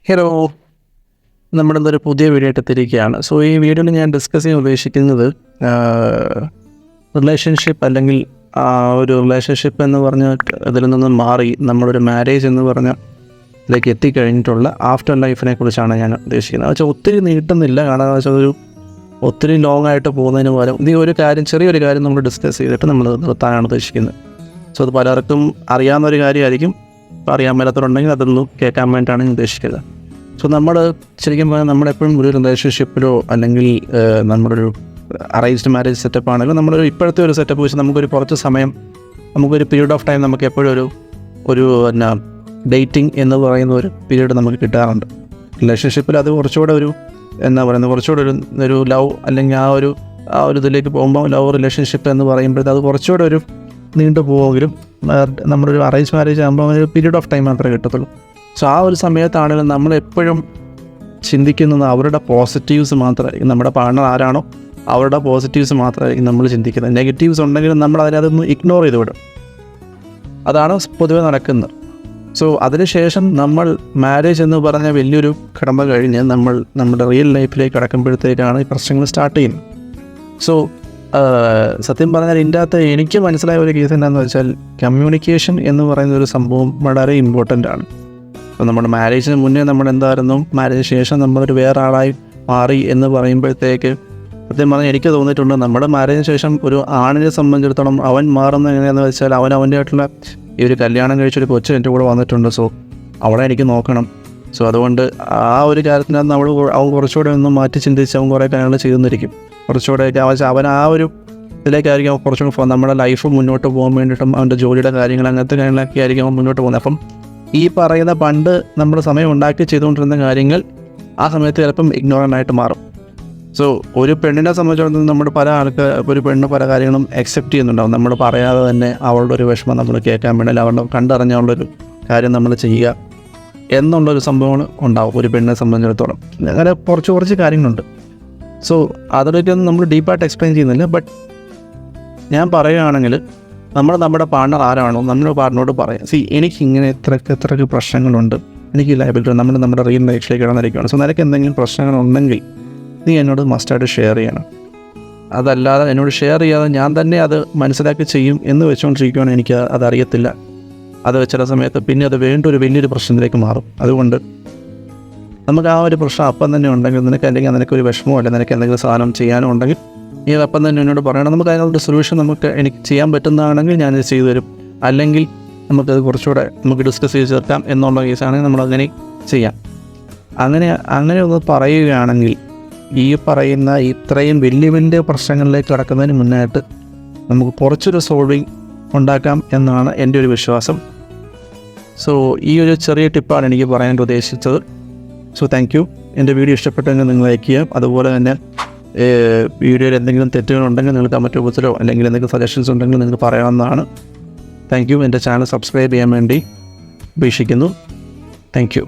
Hello, നമ്മുടെ പുതിയ video എത്തിയിരിക്കുകയാണ്. സോ ഈ വീഡിയോയിൽ ഞാൻ ഡിസ്കസ് ചെയ്യാൻ ഉദ്ദേശിക്കുന്നത് റിലേഷൻഷിപ്പ് അല്ലെങ്കിൽ ഒരു റിലേഷൻഷിപ്പ് എന്ന് പറഞ്ഞ അതിൽ നിന്ന് മാറി നമ്മളൊരു മാരേജ് എന്ന് പറഞ്ഞ ഇതിലേക്ക് എത്തിക്കഴിഞ്ഞിട്ടുള്ള ആഫ്റ്റർ ലൈഫിനെ കുറിച്ചാണ് ഞാൻ ഉദ്ദേശിക്കുന്നത്. വെച്ചാൽ ഒത്തിരി നീട്ടുന്നില്ല, കാരണം വെച്ചാൽ ഒത്തിരി ലോങ് ആയിട്ട് പോകുന്നതിന് പകരം ചെറിയൊരു കാര്യം നമ്മൾ ഡിസ്കസ് ചെയ്തിട്ട് നമ്മൾ നിർത്താനാണ് ഉദ്ദേശിക്കുന്നത്. സോ അത് പലർക്കും അറിയാവുന്നൊരു കാര്യമായിരിക്കും, അറിയാൻ മേലാത്തവരുണ്ടെങ്കിൽ അതൊന്നും കേൾക്കാൻ വേണ്ടിയിട്ടാണ് ഞാൻ ഉദ്ദേശിക്കുന്നത്. സോ നമ്മൾ ശരിക്കും പറഞ്ഞാൽ നമ്മളെപ്പോഴും ഒരു റിലേഷൻഷിപ്പിലോ അല്ലെങ്കിൽ നമ്മളൊരു അറേഞ്ച്ഡ് മാരേജ് സെറ്റപ്പ് ആണെങ്കിലും നമ്മളൊരു ഇപ്പോഴത്തെ ഒരു സെറ്റപ്പ് വെച്ച് നമുക്കൊരു കുറച്ച് സമയം, നമുക്കൊരു പീരീഡ് ഓഫ് ടൈം നമുക്ക് എപ്പോഴും ഒരു ഡേറ്റിംഗ് എന്ന് പറയുന്ന ഒരു പീരീഡ് നമുക്ക് കിട്ടാറുണ്ട്. റിലേഷൻഷിപ്പിൽ അത് കുറച്ചുകൂടെ കുറച്ചുകൂടെ ഒരു ലവ് അല്ലെങ്കിൽ ആ ഒരു ഇതിലേക്ക് പോകുമ്പോൾ ലവ് റിലേഷൻഷിപ്പ് എന്ന് പറയുമ്പോഴത്തെ അത് കുറച്ചുകൂടെ ഒരു നീണ്ടു പോകുമെങ്കിലും നമ്മളൊരു അറേഞ്ച് മാരേജ് ആകുമ്പോൾ ഒരു പീരീഡ് ഓഫ് ടൈം മാത്രമേ കിട്ടത്തുള്ളൂ. സോ ആ ഒരു സമയത്താണെങ്കിലും നമ്മളെപ്പോഴും ചിന്തിക്കുന്നത് അവരുടെ പോസിറ്റീവ്സ് മാത്രമായിരിക്കും. നമ്മുടെ പാർട്ണർ ആരാണോ അവരുടെ പോസിറ്റീവ്സ് മാത്രമായിരിക്കും നമ്മൾ ചിന്തിക്കുന്നത്. നെഗറ്റീവ്സ് ഉണ്ടെങ്കിലും നമ്മൾ അതിനകത്തൊന്ന് ഇഗ്നോർ ചെയ്ത് വിടും. അതാണ് പൊതുവെ നടക്കുന്നത്. സോ അതിനുശേഷം നമ്മൾ മാരേജ് എന്ന് പറഞ്ഞ വലിയൊരു കടമ്പ കഴിഞ്ഞ് നമ്മുടെ റിയൽ ലൈഫിലേക്ക് കടക്കുമ്പോഴത്തേക്കാണ് ഈ പ്രശ്നങ്ങൾ സ്റ്റാർട്ട് ചെയ്യുന്നത്. സോ സത്യം പറഞ്ഞാൽ ഇതിൻ്റെ അകത്ത് എനിക്ക് മനസ്സിലായ ഒരു കേസ് എന്താണെന്ന് വെച്ചാൽ കമ്മ്യൂണിക്കേഷൻ എന്ന് പറയുന്ന ഒരു സംഭവം വളരെ ഇമ്പോർട്ടൻ്റ് ആണ്. അപ്പോൾ നമ്മുടെ മാരേജിന് മുന്നേ നമ്മൾ എന്തായിരുന്നു, മാരേജിന് ശേഷം നമ്മളൊരു വേറെ ആളായി മാറി എന്ന് പറയുമ്പോഴത്തേക്ക് സത്യം പറഞ്ഞാൽ എനിക്ക് തോന്നിയിട്ടുണ്ട് നമ്മുടെ മാരേജിന് ശേഷം ഒരു ആണിനെ സംബന്ധിച്ചിടത്തോളം അവൻ മാറുന്നത് എങ്ങനെയാണെന്ന് വെച്ചാൽ അവൻ്റെ ആയിട്ടുള്ള ഈ ഒരു കല്യാണം കഴിച്ചൊരു കൊച്ചു എൻ്റെ കൂടെ വന്നിട്ടുണ്ട്. സോ അവളെ എനിക്ക് നോക്കണം. സോ അതുകൊണ്ട് ആ ഒരു കാര്യത്തിനകത്ത് അവൻ കുറച്ചുകൂടെ ഒന്ന് മാറ്റി ചിന്തിച്ച് അവൻ കുറേ കാര്യങ്ങൾ ചെയ്തെന്നിരിക്കും. കുറച്ചുകൂടെയൊക്കെ അവൻ ആ ഒരു ഇതിലേക്കായിരിക്കും അവൻ കുറച്ചുകൂടെ നമ്മുടെ ലൈഫ് മുന്നോട്ട് പോകാൻ വേണ്ടിയിട്ടും അവൻ്റെ ജോലിയുടെ കാര്യങ്ങൾ അങ്ങനത്തെ കാര്യങ്ങളൊക്കെ ആയിരിക്കും അവൻ മുന്നോട്ട് പോകുന്നത്. അപ്പം ഈ പറയുന്ന പണ്ട് നമ്മൾ സമയം ഉണ്ടാക്കി ചെയ്തുകൊണ്ടിരുന്ന കാര്യങ്ങൾ ആ സമയത്ത് ചിലപ്പം ഇഗ്നോറൻ്റായിട്ട് മാറും. സോ ഒരു പെണ്ണിനെ സംബന്ധിച്ചിടത്തോളം ഒരു പെണ്ണ് പല കാര്യങ്ങളും അക്സെപ്റ്റ് ചെയ്യുന്നുണ്ടാവും. നമ്മൾ പറയാതെ തന്നെ അവളുടെ ഒരു വിഷമം നമ്മൾ കേൾക്കാൻ വേണ്ടി അവളുടെ കണ്ടറിഞ്ഞുള്ളൊരു കാര്യം നമ്മൾ ചെയ്യുക എന്നുള്ളൊരു സംഭവം ഉണ്ടാവും ഒരു പെണ്ണിനെ സംബന്ധിച്ചിടത്തോളം. അങ്ങനെ കുറച്ച് കാര്യങ്ങളുണ്ട്. സോ അതിലേക്കൊന്നും നമ്മൾ ഡീപ്പായിട്ട് എക്സ്പ്ലെയിൻ ചെയ്യുന്നില്ല. ബട്ട് ഞാൻ പറയുകയാണെങ്കിൽ നമ്മുടെ പാർട്ണർ ആരാണോ നമ്മുടെ പാർട്ണറോട് പറയാം, എനിക്കിങ്ങനെ എത്രയ്ക്ക് പ്രശ്നങ്ങളുണ്ട്, എനിക്ക് ലൈബിലിറ്റി നമ്മുടെ റിയൽ ലൈഫിലേക്ക് കിടന്നിരിക്കുകയാണ്. സോ നിനക്ക് എന്തെങ്കിലും പ്രശ്നങ്ങളുണ്ടെങ്കിൽ നീ എന്നോട് മസ്റ്റായിട്ട് ഷെയർ ചെയ്യണം. അതല്ലാതെ എന്നോട് ഷെയർ ചെയ്യാതെ ഞാൻ തന്നെ അത് മനസ്സിലാക്കി ചെയ്യും എന്ന് വെച്ചുകൊണ്ടിരിക്കുകയാണെങ്കിൽ എനിക്ക് അതറിയത്തില്ല. അത് ചില സമയത്ത് പിന്നെ അത് ഒരു വലിയൊരു പ്രശ്നത്തിലേക്ക് മാറും. അതുകൊണ്ട് നമുക്ക് ആ ഒരു പ്രശ്നം അപ്പം തന്നെ ഉണ്ടെങ്കിൽ അല്ലെങ്കിൽ നിനക്കൊരു വിഷമമോ അല്ലെങ്കിൽ നിനക്ക് എന്തെങ്കിലും സാധനം ചെയ്യാനോ ഉണ്ടെങ്കിൽ നീ അപ്പം തന്നെ എന്നോട് പറയണം. നമുക്ക് അതിനുള്ള സൊല്യൂഷൻ എനിക്ക് ചെയ്യാൻ പറ്റുന്നതാണെങ്കിൽ ഞാനത് ചെയ്തു തരും. അല്ലെങ്കിൽ നമുക്കത് കുറച്ചുകൂടെ ഡിസ്കസ് ചെയ്ത് ചേർക്കാം എന്നുള്ള കേസാണെങ്കിൽ നമ്മളങ്ങനെ ചെയ്യാം. അങ്ങനെ ഒന്ന് പറയുകയാണെങ്കിൽ ഈ പറയുന്ന ഇത്രയും വലിയ പ്രശ്നങ്ങളിലേക്ക് കടക്കുന്നതിന് മുന്നായിട്ട് നമുക്ക് കുറച്ചൊരു സോൾവിങ് ഉണ്ടാക്കാം എന്നാണ് എൻ്റെ ഒരു വിശ്വാസം. സോ ഈ ഒരു ചെറിയ ടിപ്പാണ് എനിക്ക് പറയാൻ ഉദ്ദേശിച്ചത്. So thank you. എൻ്റെ വീഡിയോ ഇഷ്ടപ്പെട്ടെങ്കിൽ നിങ്ങൾ ലൈക്ക് ചെയ്യാം. അതുപോലെ തന്നെ വീഡിയോയിൽ എന്തെങ്കിലും തെറ്റുകളുണ്ടെങ്കിൽ നിങ്ങൾ കമൻറ്റ് ബോക്സിലോ അല്ലെങ്കിൽ എന്തെങ്കിലും സജഷൻസ് ഉണ്ടെങ്കിൽ നിങ്ങൾക്ക് പറയാവുന്നതാണ്. Thank you. എൻ്റെ ചാനൽ സബ്സ്ക്രൈബ് ചെയ്യാൻ വേണ്ടി അപേക്ഷിക്കുന്നു. Thank you.